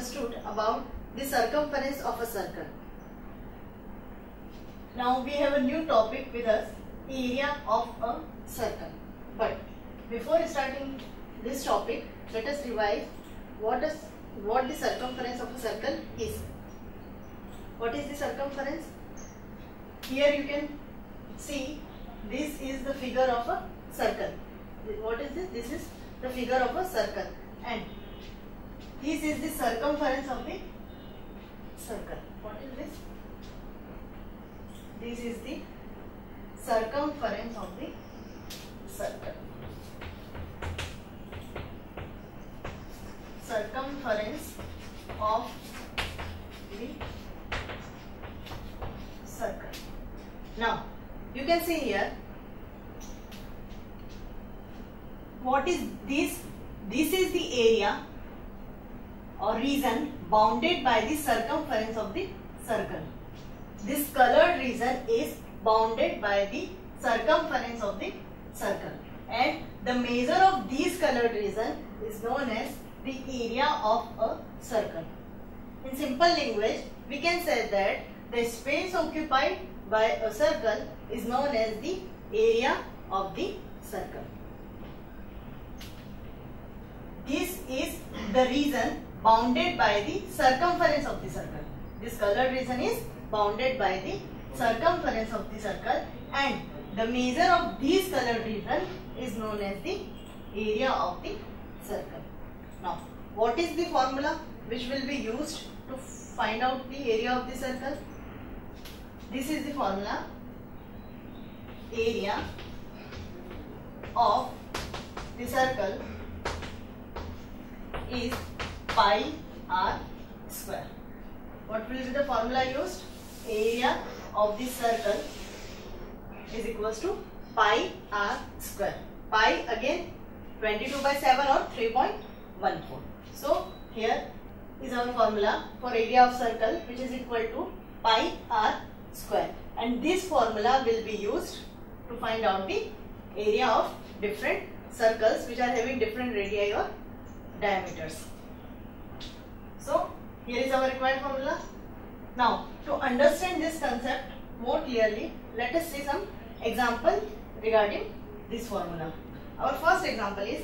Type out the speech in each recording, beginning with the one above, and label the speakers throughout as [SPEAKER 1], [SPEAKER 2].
[SPEAKER 1] understood about the circumference of a circle. Now we have a new topic with us, area of a circle. But before starting this topic, let us revise what the circumference of a circle is. What is the circumference? Here you can see this is the figure of a circle. What is this? This is the figure of a circle, and this is the circumference of the circle. What is this? This is the circumference of the circle. Circumference of the circle. Now you can see here, what is this? This is the area or region bounded by the circumference of the circle. This colored region is bounded by the circumference of the circle, and the measure of this colored region is known as the area of a circle. In simple language, we can say that the space occupied by a circle is known as the area of the circle. This is the region bounded by the circumference of the circle. This colored region is bounded by the circumference of the circle, and the measure of this colored region is known as the area of the circle. Now, what is the formula which will be used to find out the area of the circle? This is the formula: area of the circle is pi r square. What will be the formula used? Area of the circle is equals to pi r square. Pi again 22 by 7 or 3.14. So here is our formula for area of circle, which is equal to pi r square, and this formula will be used to find out the area of different circles which are having different radii or diameters. So here is our required formula. Now, to understand this concept more clearly, let us see some example regarding this formula. Our first example is,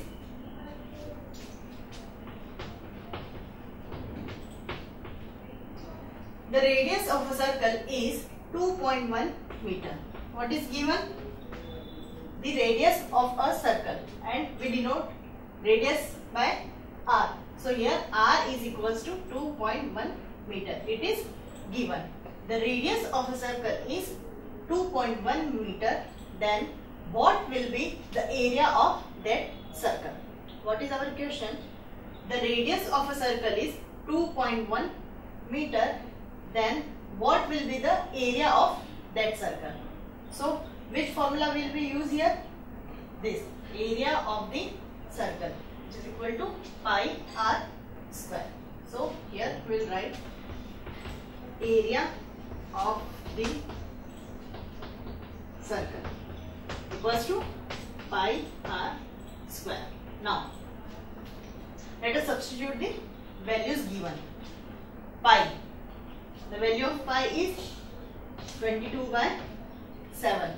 [SPEAKER 1] the radius of a circle is 2.1 meter. What is given? The radius of a circle, and we denote radius by r. So here r is equals to 2.1 meter. It is given. The radius of a circle is 2.1 meter. Then what will be the area of that circle? What is our question? The radius of a circle is 2.1 meter. Then what will be the area of that circle? So which formula will be used here? This, area of the circle, which is equal to pi r square. So here we will write area of the circle equals to pi r square. Now let us substitute the values given. Pi, the value of pi is 22 by 7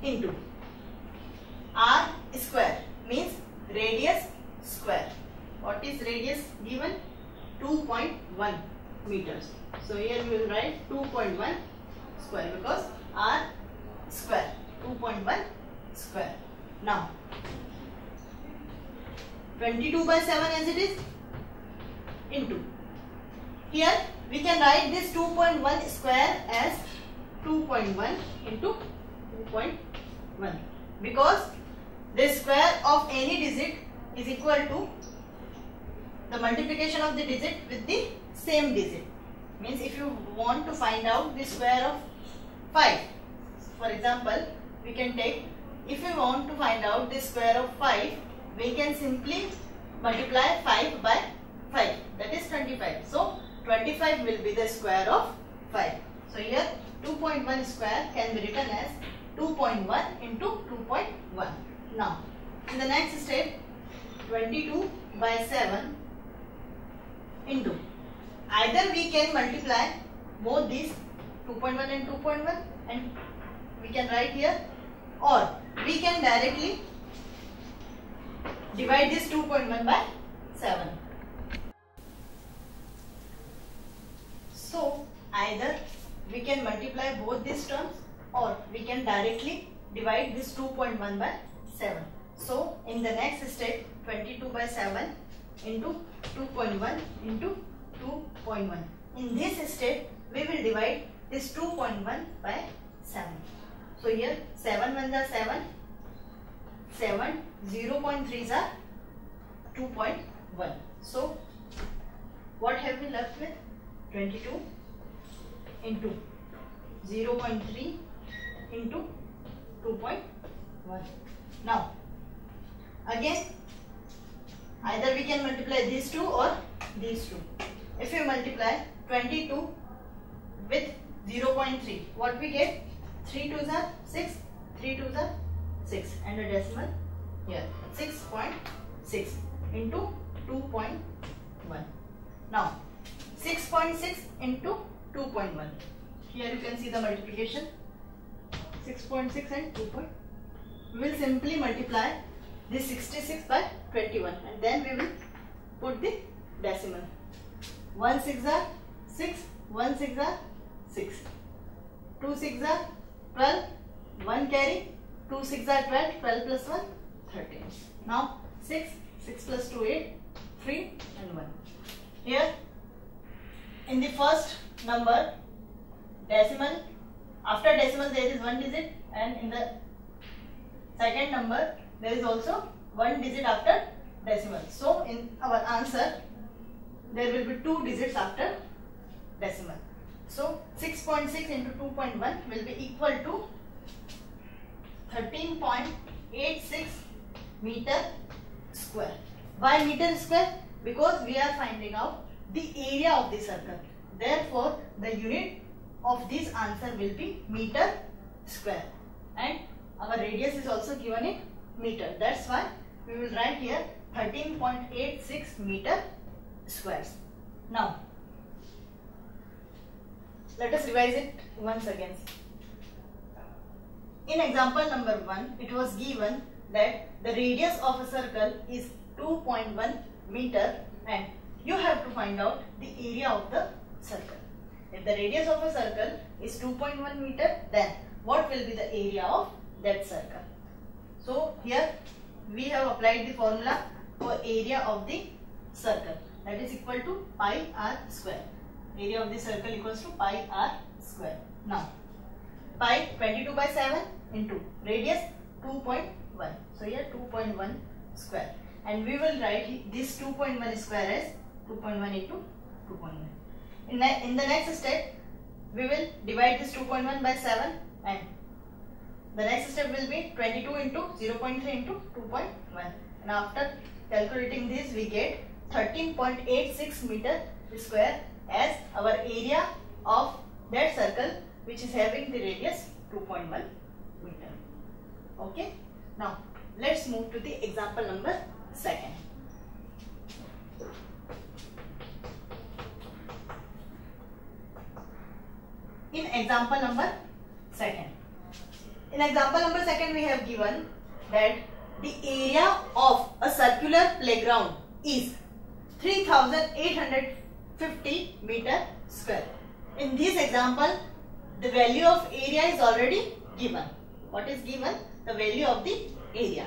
[SPEAKER 1] into r square, means radius square. What is radius given? 2.1 meters. So here we will write 2.1 square, because r square, 2.1 square. Now 22 by 7 as it is into, here we can write this 2.1 square as 2.1 into 2.1, because the square of any digit is equal to the multiplication of the digit with the same digit. Means if you want to find out the square of 5, for example, we can take, if we want to find out the square of 5, we can simply multiply 5 by 5, that is 25. So 25 will be the square of 5. So here 2.1 square can be written as 2.1 into 2.1. Now in the next step, 22 by 7 into, either we can multiply both these 2.1 and 2.1 and we can write here, or we can directly divide this 2.1 by 7. So either we can multiply both these terms or we can directly divide this 2.1 by 7. So in the next step, 22 by 7 into 2.1 into 2.1. In this step we will divide this 2.1 by 7. So here 7 ones are 7, 0.3s are 2.1. So what have we left with? 22 into 0.3 into 2.1. Now again, either we can multiply these two or these two. If you multiply 22 with 0.3, what we get? 3 2s are 6, 3 2s are 6 and a decimal here, 6.6 into 2.1. Now 6.6 into 2.1. Here you can see the multiplication, 6.6 and 2.1. We will simply multiply this 66 by 21 and then we will put the decimal. 1 6 are 6, 1 6 are 6, 2 6 are 12, 1 carry, 2 6 are 12, 12 plus 1, 13. Now 6 plus 2 8, 3 and 1. Here in the first number decimal, after decimal there is one digit, and in the second number there is also one digit after decimal. So in our answer there will be two digits after decimal. So 6.6 into 2.1 will be equal to 13.86 meter square. Why meter square? Because we are finding out the area of the circle. Therefore the unit of this answer will be meter square, and our radius is also given in meter. That's why we will write here 13.86 meter squares. Now let us revise it once again. In example number 1, it was given that the radius of a circle is 2.1 meter and you have to find out the area of the circle. If the radius of a circle is 2.1 meter, then what will be the area of that circle? So here we have applied the formula for area of the circle, that is equal to pi r square. Area of the circle equals to pi r square. Now pi 22 by 7 into radius 2.1. So here 2.1 square, and we will write this 2.1 square as 2.1 into 2.1. In the next step we will divide this 2.1 by 7 and the next step will be 22 into 0.3 into 2.1, and after calculating this we get 13.86 meter square as our area of that circle which is having the radius 2.1 meter. Okay. Now let's move to the example number 2. In example number 2. In example number 2 we have given that the area of a circular playground is 3850 meter square. In this example the value of area is already given. What is given? The value of the area.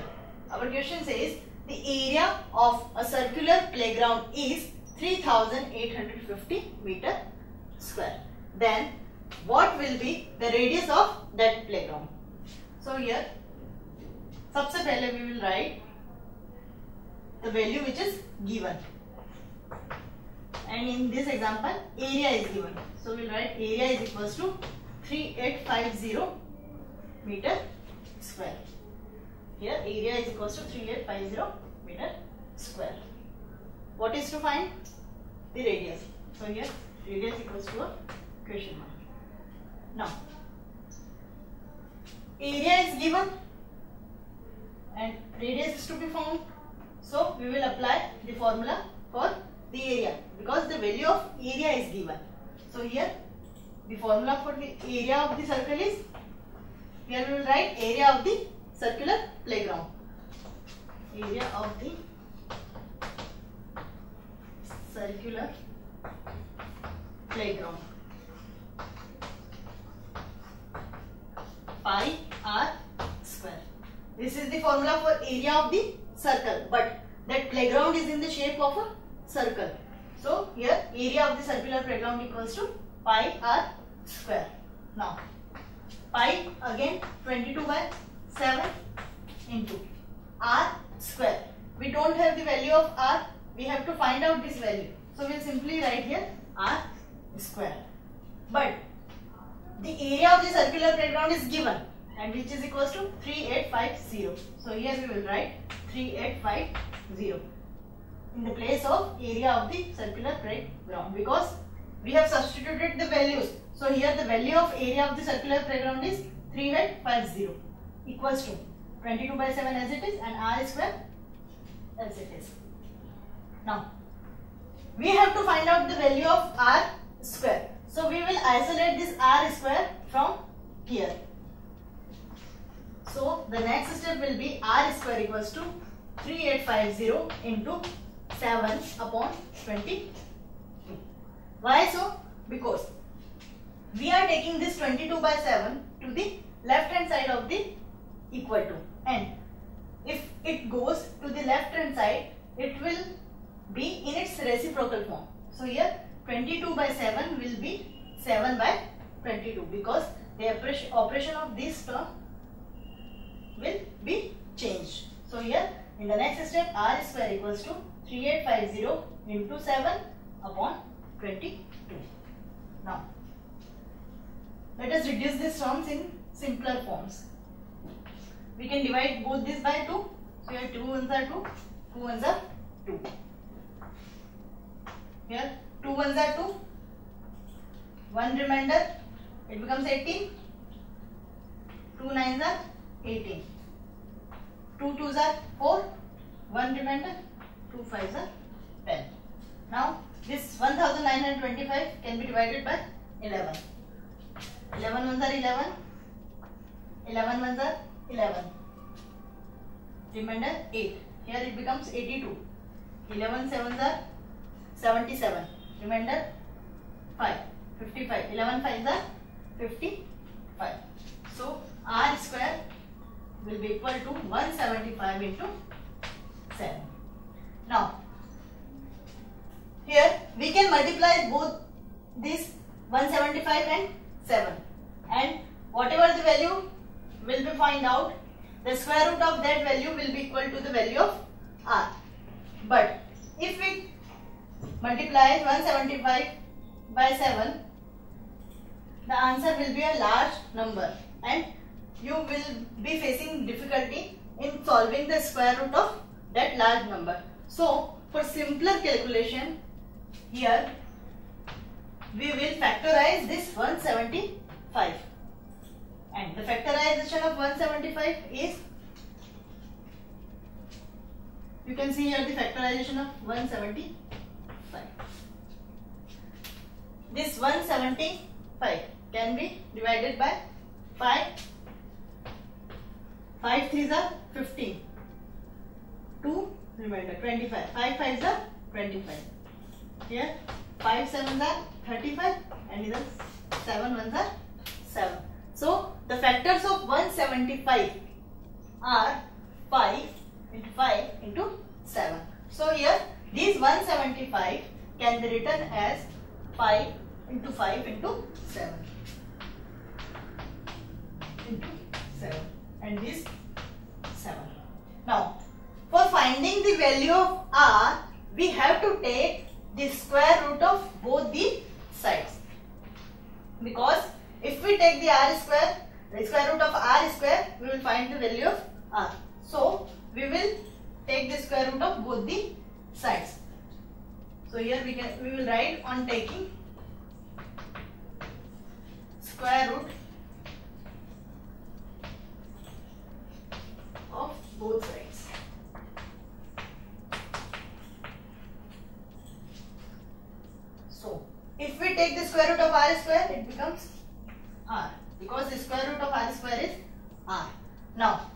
[SPEAKER 1] Our question says the area of a circular playground is 3850 meter square. Then what will be the radius of that playground? So here सबसे पहले we will write the value which is given, and in this example area is given. So we will write area is equals to 3850 meter square. Here area is equals to 3850 meter square. What is to find? The radius. So here radius equals to a question mark. Now area is given and radius is to be found. So we will apply the formula for the area, because the value of area is given. So here the formula for the area of the circle is, here we will write area of the circular playground. Area of the circular playground, pi r square. This is the formula for area of the circle, but that playground is in the shape of a circle. So here area of the circular playground equals to pi r square. Now pi again 22/7 into r square. We don't have the value of r, we have to find out this value. So we will simply write here r square. But the area of the circular playground is given, and which is equals to 3850. So here we will write 3850 in the place of area of the circular playground, because we have substituted the values. So here the value of area of the circular playground is 3850 equals to 22/7 as it is and r square as it is. Now we have to find out the value of r square. So we will isolate this r square from here. So the next step will be r square equals to 3850 into 7 upon 22. Why so? Because we are taking this 22/7 to the left hand side of the equal to, and if it goes to the left hand side, it will be in its reciprocal form. So here 22/7 will be 7/22, because the operation of this term will be changed. So here in the next step, r square equals to 3850 into 7 upon 22. Now let us reduce these terms in simpler forms. We can divide both these by 2. So here 2 ones are 2, 2 ones are 2. Here 2 ones are 2, 1 remainder, it becomes 18, 2 nines are 18, 2 twos are 4, 1 remainder, 2 fives are 10. Now this 1925 can be divided by 11. 11 ones are 11, 11 ones are 11, remainder 8. Here it becomes 82. 11 sevens are 77, remainder 5, 55. 11 fives are 55. So r square will be equal to 175 into 7. Now here we can multiply both these 175 and 7, and whatever the value will be find out, the square root of that value will be equal to the value of r. But if we multiply 175 by 7, the answer will be a large number, and you will be facing difficulty in solving the square root of that large number. So for simpler calculation, here we will factorize this 175, and the factorization of 175 is, you can see here the factorization of 175. This 175 can be divided by 5. 5 threes are 15. 2 remainder 25. 5 fives are 25. Here 5 sevens are 35, and here 7 ones are 7. So the factors of 175 are 5 into 5 into 7. So here these 175 can be written as 5 into 5 into 7 into 7, and this 7. Now for finding the value of r, we have to take the square root of both the sides, because if we take the r square, the square root of r square, we will find the value of r. So we will take the square root of both the sides. So here we will write on taking square root of both sides. if we take the square root of r square, it becomes r, because the square root of r square is r. Now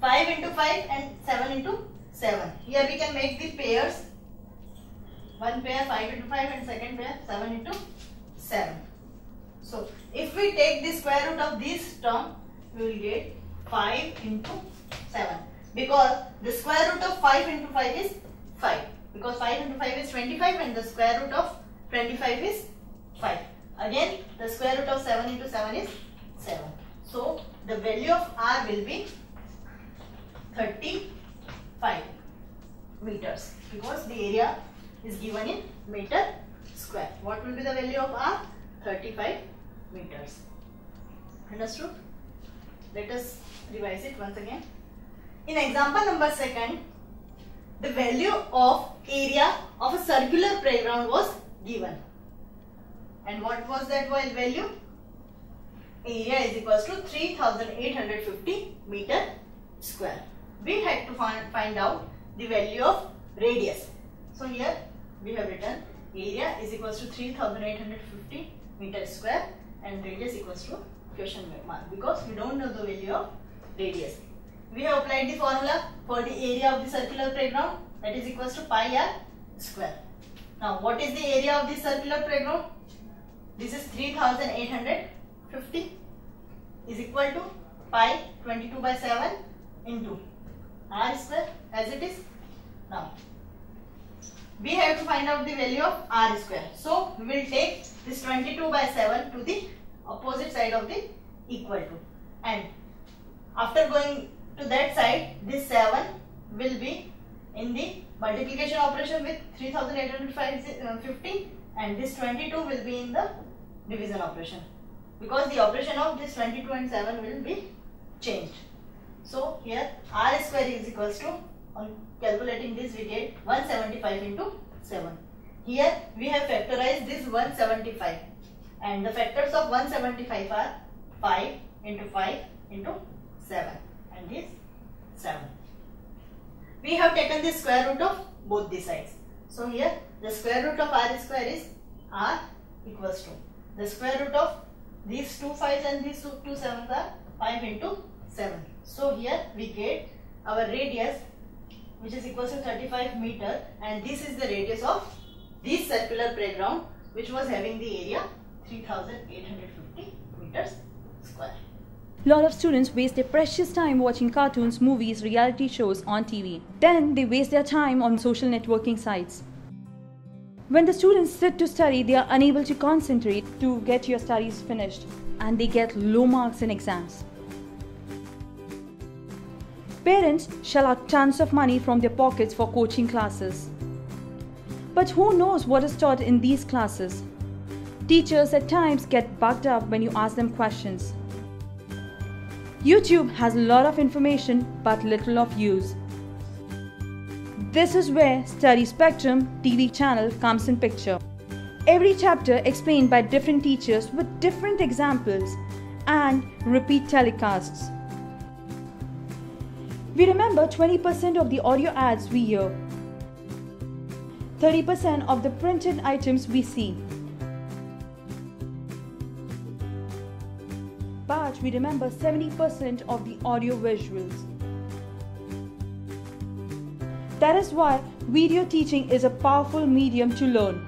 [SPEAKER 1] 5 into 5 and 7 into 7. Here we can make the pairs. One pair 5 into 5 and second pair 7 into 7. So if we take the square root of this term, we will get 5 into 7, because the square root of 5 into 5 is 5, because 5 into 5 is 25 and the square root of 25 is 5. Again the square root of 7 into 7 is 7. So the value of r will be 35 meters, because the area is given in meter square. What will be the value of r? 35 meters. Understood? Let us revise it once again. In example number 2, the value of area of a circular playground was given. And what was that value? Area is equals to 3850 meter square. We had to find out the value of radius. So here we have written area is equals to 3850 meter square and radius equals to question mark, because we don't know the value of radius. We have applied the formula for the area of the circular playground, that is equals to pi r square. Now what is the area of the circular playground? This is 3850 is equal to pi 22 by 7 into r square as it is. Now we have to find out the value of r square. So we will take this 22 by 7 to the opposite side of the equal to, and after going to that side, this 7 will be in the multiplication operation with 3850 and this 22 will be in the division operation, because the operation of this 22 and 7 will be changed. So here r square is equals to, on calculating this we get 175 into 7. Here we have factorized this 175 and the factors of 175 are 5 into 5 into 7 and this 7. We have taken the square root of both the sides. So here the square root of r square is r equals to the square root of these two 5s and these two 7s are 5 into 7. So here we get our radius, which is equals to 35 meter, and this is the radius of this circular playground, which was having the area 3850 meters square.
[SPEAKER 2] Lot of students waste their precious time watching cartoons, movies, reality shows on TV. Then they waste their time on social networking sites. When the students sit to study, they are unable to concentrate to get your studies finished, and they get low marks in exams. Parents shell out tons of money from their pockets for coaching classes. But who knows what is taught in these classes? Teachers at times get bugged up when you ask them questions. YouTube has a lot of information but little of use. This is where Study Spectrum TV channel comes in picture. Every chapter explained by different teachers with different examples and repeat telecasts. We remember 20% of the audio ads we hear, 30% of the printed items we see. But we remember 70% of the audio visuals. That is why video teaching is a powerful medium to learn.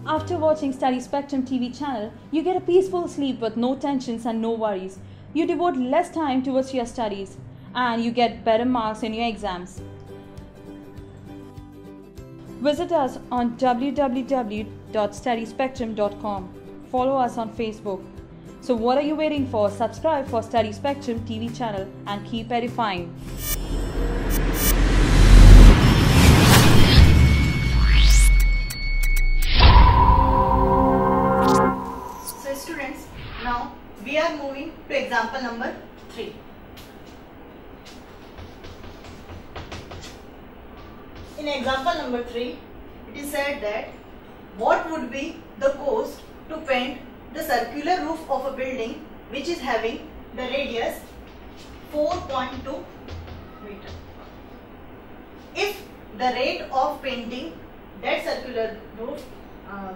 [SPEAKER 2] After watching Study Spectrum TV channel, you get a peaceful sleep with no tensions and no worries. You devote less time towards your studies and you get better marks in your exams. Visit us on www.studyspectrum.com. Follow us on Facebook. So what are you waiting for? Subscribe for Study Spectrum TV channel and keep edifying.
[SPEAKER 1] So students, now we are moving to example number 3. In example number 3, it is said that what would be the cost to paint the circular roof of a building which is having the radius 4.2 meter. If the rate of painting that circular roof,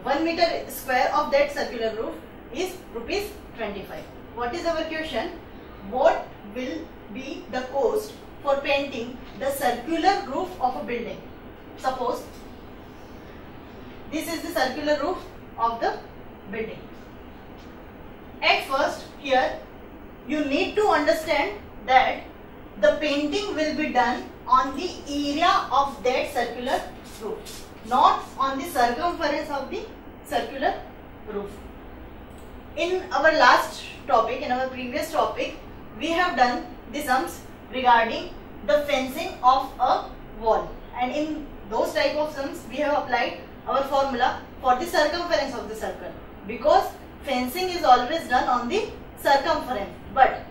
[SPEAKER 1] 1 meter square of that circular roof is rupees 25. What is our question? What will be the cost for painting the circular roof of a building? Suppose this is the circular roof of the building. At first, here you need to understand that the painting will be done on the area of that circular roof, not on the circumference of the circular roof. In our last topic, in our previous topic, we have done the sums regarding the fencing of a wall, and in those type of sums we have applied our formula for the circumference of the circle, because fencing is always done on the circumference, but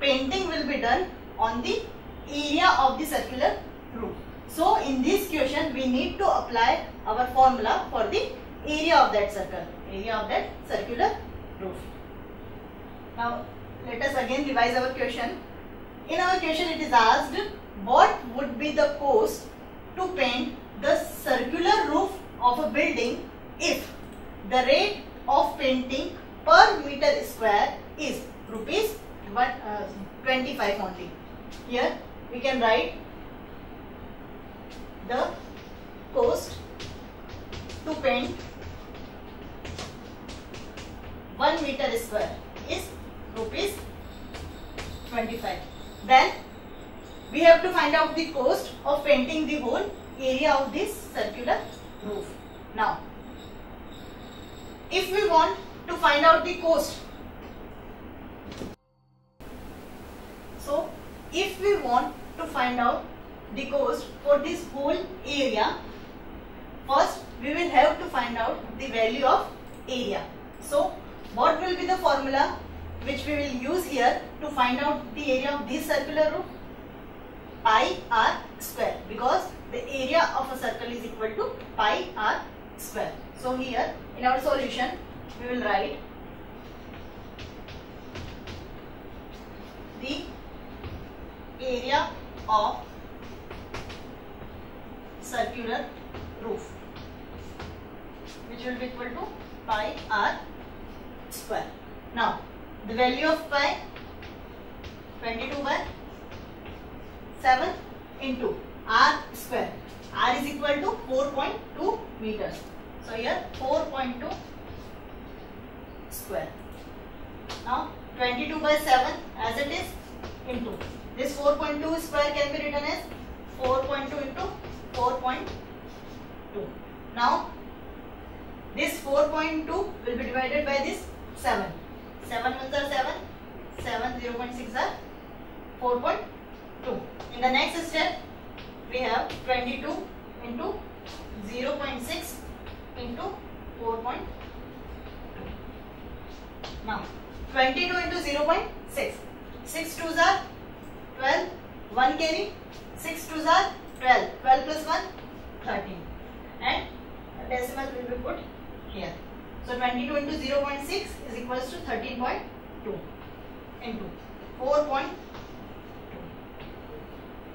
[SPEAKER 1] painting will be done on the area of the circular roof. So in this question we need to apply our formula for the area of that circle, area of that circular roof. Now let us again revise our question. In our question it is asked, what would be the cost to paint the circular roof of a building if the rate of painting per meter square is rupees 25 only. Here we can write the cost to paint 1 meter square is rupees 25. Then we have to find out the cost of painting the whole area of this circular roof. Now, if we want to find out the cost, so if we want to find out the cost for this whole area, first we will have to find out the value of area. So what will be the formula which we will use here to find out the area of this circular roof? Pi r square, because the area of a circle is equal to pi r square. So here in our solution we will write the area of circular roof, which will be equal to pi r square. Now the value of pi, 22 by 7 into r square. R is equal to 4.2 meters. So here 4.2 square. Now 22 by 7 as it is into this 4.2 square can be written as 4.2 into 4.2. Now this 4.2 will be divided by this 7. 7 ones are 7, 7 0.6 are 4.2. In the next step we have 22 into 0.6 into 4.2. Now 22 into 0.6, 6 2s are 12, 1 carry, 6 2s are 12, 12 plus 1 13, and a decimal will be put here. So 22 into 0.6 is equals to 13.2 into 4.2.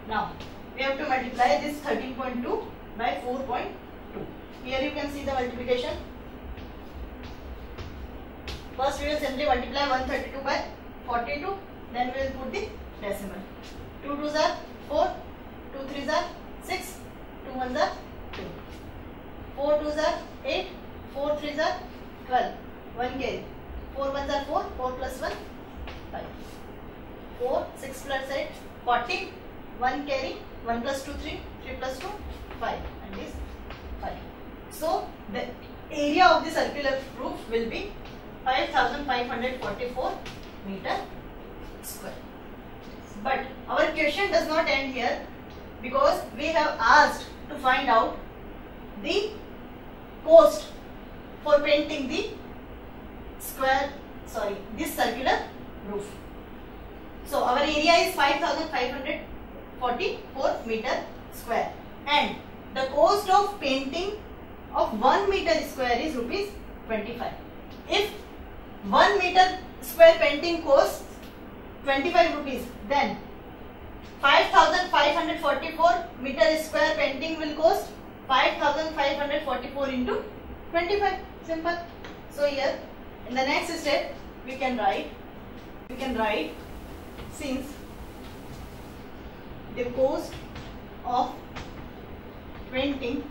[SPEAKER 1] Now we have to multiply this 13.2 by 4.2. Here you can see the multiplication. First we will simply multiply 132 by 42, then we will put the decimal. 2 2s are 4, 2 3s are 6, 2 1s are 2, 4 2s are 8, 4 3s are 12, 1 carry, 4 1s are 4, 4 plus 1 5, 4 6 plus 8 40, 1 carry, 1 plus 2 3, 3 plus 2 5, and this 5. So the area of the circular roof will be 5544 meter square. But our question does not end here, because we have asked to find out the cost for painting the this circular roof. So our area is 5544 meter square, and the cost of painting of 1 meter square is rupees 25. If 1 meter square painting costs 25 rupees, then 5544 meter square painting will cost 5544 into 25. Simple. So here in the next step we can write since the cost of painting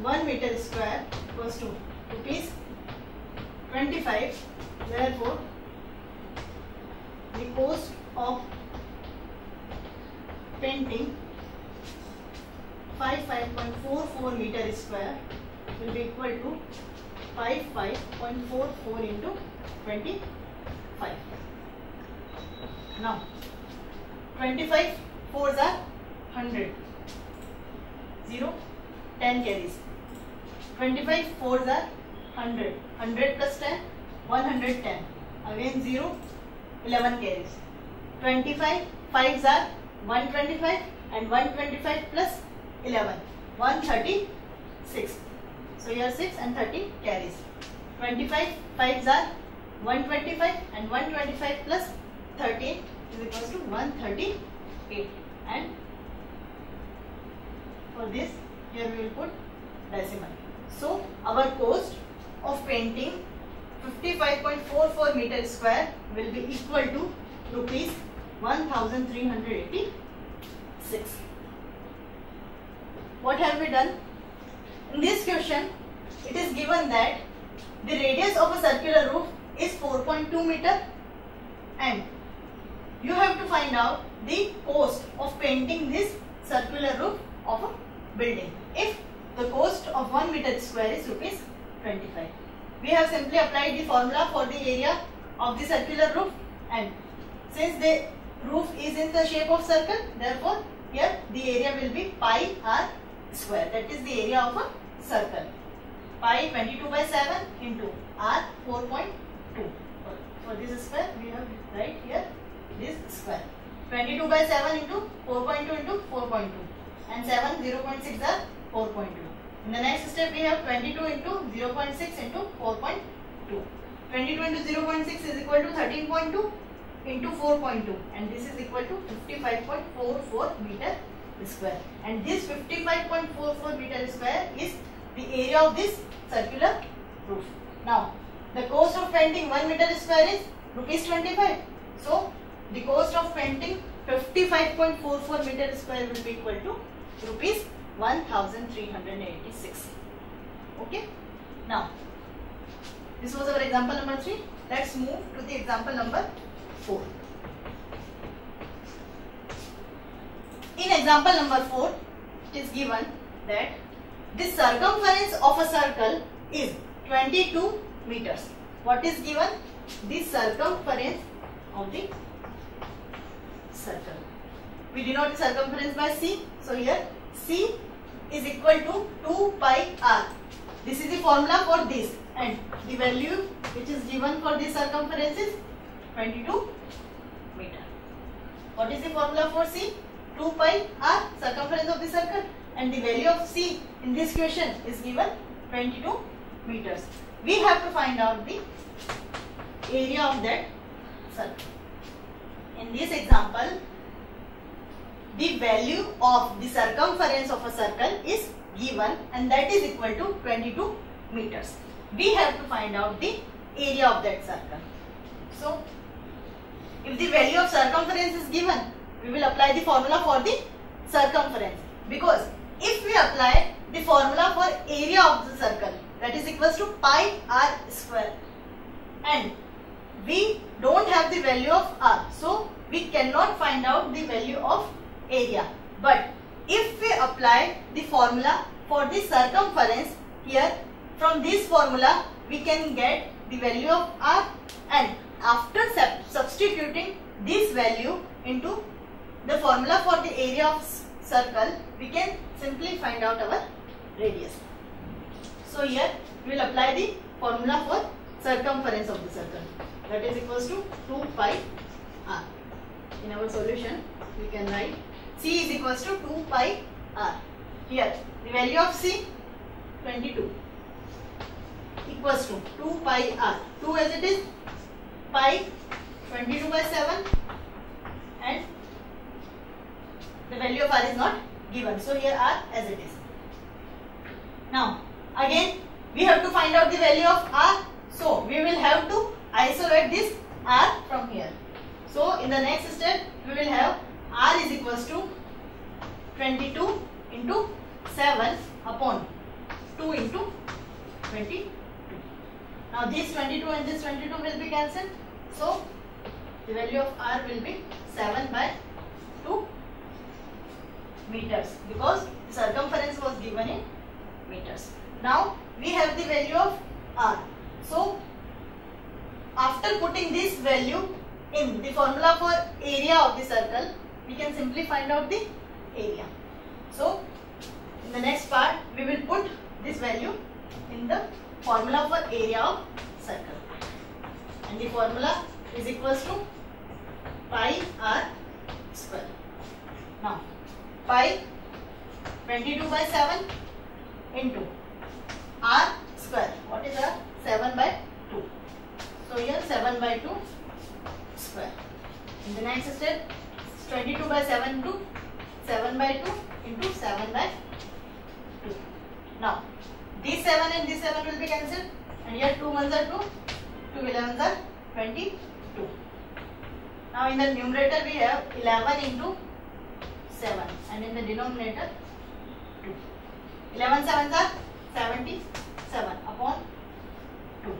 [SPEAKER 1] 1 meter square equals to rupees 25, therefore the cost of painting 55.44 meter square will be equal to 55.44 into 25. Now 25 fours are 100, 0, 10 carries. 25 fours are 100, 100 plus 10, 110, again 0, 11 carries. 25 fives are 125 and 125 plus 11, 136. So here 6 and 30 carries. 25 fives are 125 and 125 plus 13 is equals to 138, and for this here we will put decimal. So our cost of painting 55.44 meter square will be equal to rupees 1386. What have we done? In this question it is given that the radius of a circular roof is 4.2 meter and you have to find out the cost of painting this circular roof of a building. If the cost of 1 meter square is rupees 25. We have simply applied the formula for the area of the circular roof, and since the roof is in the shape of circle, therefore here the area will be pi r square, that is the area of a circle. Pi 22/7 into r 4.2. For this square we have right here this square. 22/7 into 4.2 into 4.2 and 7 0.6 are 4.2. In the next step we have 22 into 0.6 into 4.2. 22 into 0.6 is equal to 13.2 into 4.2, and this is equal to 55.44 meter square, and this 55.44 meter square is the area of this circular roof. Now the cost of painting 1 meter square is rupees 25. So the cost of painting 55.44 meter square will be equal to rupees 1386. Okay. Now this was our example number 3. Let's move to the example number 4. In example number 4, it is given that the circumference of a circle is 22 meters. What is given? The circumference of the circle. We denote the circumference by C. So here C is equal to 2 pi r. This is the formula for this, and the value which is given for this circumference is 22 meter. What is the formula for C? 2 pi r, circumference of the circle, and the value of C in this question is given 22 meters. We have to find out the area of that circle. In this example, the value of the circumference of a circle is given, and that is equal to 22 meters. We have to find out the area of that circle. So if the value of circumference is given, we will apply the formula for the circumference, because if we apply the formula for area of the circle, that is equals to pi r square, and we don't have the value of r, so we cannot find out the value of area. But if we apply the formula for the circumference here, from this formula we can get the value of r, and after substituting this value into the formula for the area of circle, we can simply find out our radius. So here we will apply the formula for circumference of the circle, that is equals to 2 pi r. In our solution we can write C is equals to 2 pi r. Here the value of C 22 equals to 2 pi r. 2 as it is, pi 22/7, and the value of r is not given. So here R as it is. Now again we have to find out the value of R. So we will have to isolate this R from here. So in the next step we will have R is equals to 22 into 7 upon 2 into 22. Now this 22 and this 22 will be cancelled. So the value of R will be 7 by 2 meters because the circumference was given in meters. Now we have the value of R. So after putting this value in the formula for area of the circle, we can simply find out the area. So in the next part we will put this value in the formula for area of circle, and the formula is equals to pi r square. Now pi 22 by 7 into r square. What is r? 7 by 2. So here 7 by 2 square. In the next step 22 by 7 into 7 by 2 into 7 by 2. Now this 7 and this 7 will be cancelled, and here 2 ones are 2, 2 11s are 22. Now in the numerator we have 11 into 7, and in the denominator 2. 11 sevens are 77 upon 2.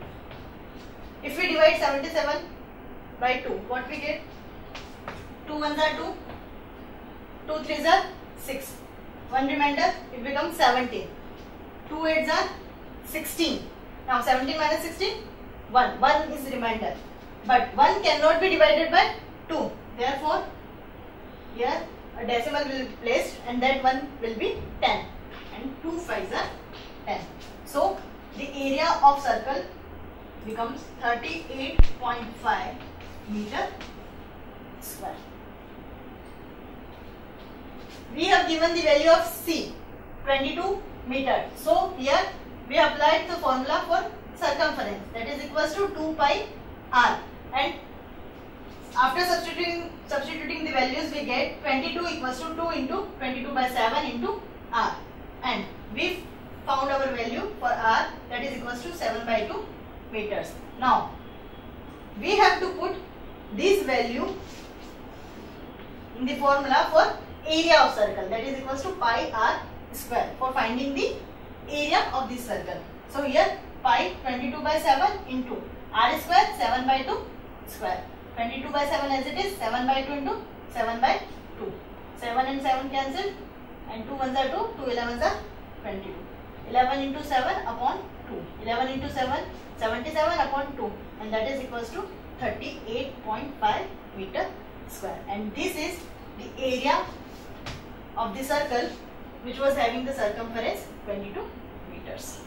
[SPEAKER 1] If we divide 77 by 2, what we get? 2 ones are 2, 2 threes are 6, 1 remainder, it becomes 17. 2 eights are 16. Now 17 minus 16, 1. 1 is remainder. But 1 cannot be divided by 2. Therefore, here a decimal will be placed, and that 1 will be 10. And 2 5s are 10. So the area of circle becomes 38.5 meter square. We have given the value of C, 22 meter. So here we applied the formula for circumference, that is equals to 2 pi r, and after substituting the values we get 22 equals to 2 into 22 by 7 into r, and we found our value for r, that is equals to 7 by 2 meters. Now we have to put this value in the formula for area of circle, that is equals to pi r square, for finding the area of this circle. So here pi 22 by 7 into r square, 7 by 2 square. 22 by 7 as it is, 7 by 2 into 7 by 2. 7 and 7 cancelled, and 2 ones are 2, 2 11s are 22. 11 into 7 upon 2. 11 into 7, 77 upon 2, and that is equals to 38.5 meter square. And this is the area of the circle which was having the circumference 22 meters.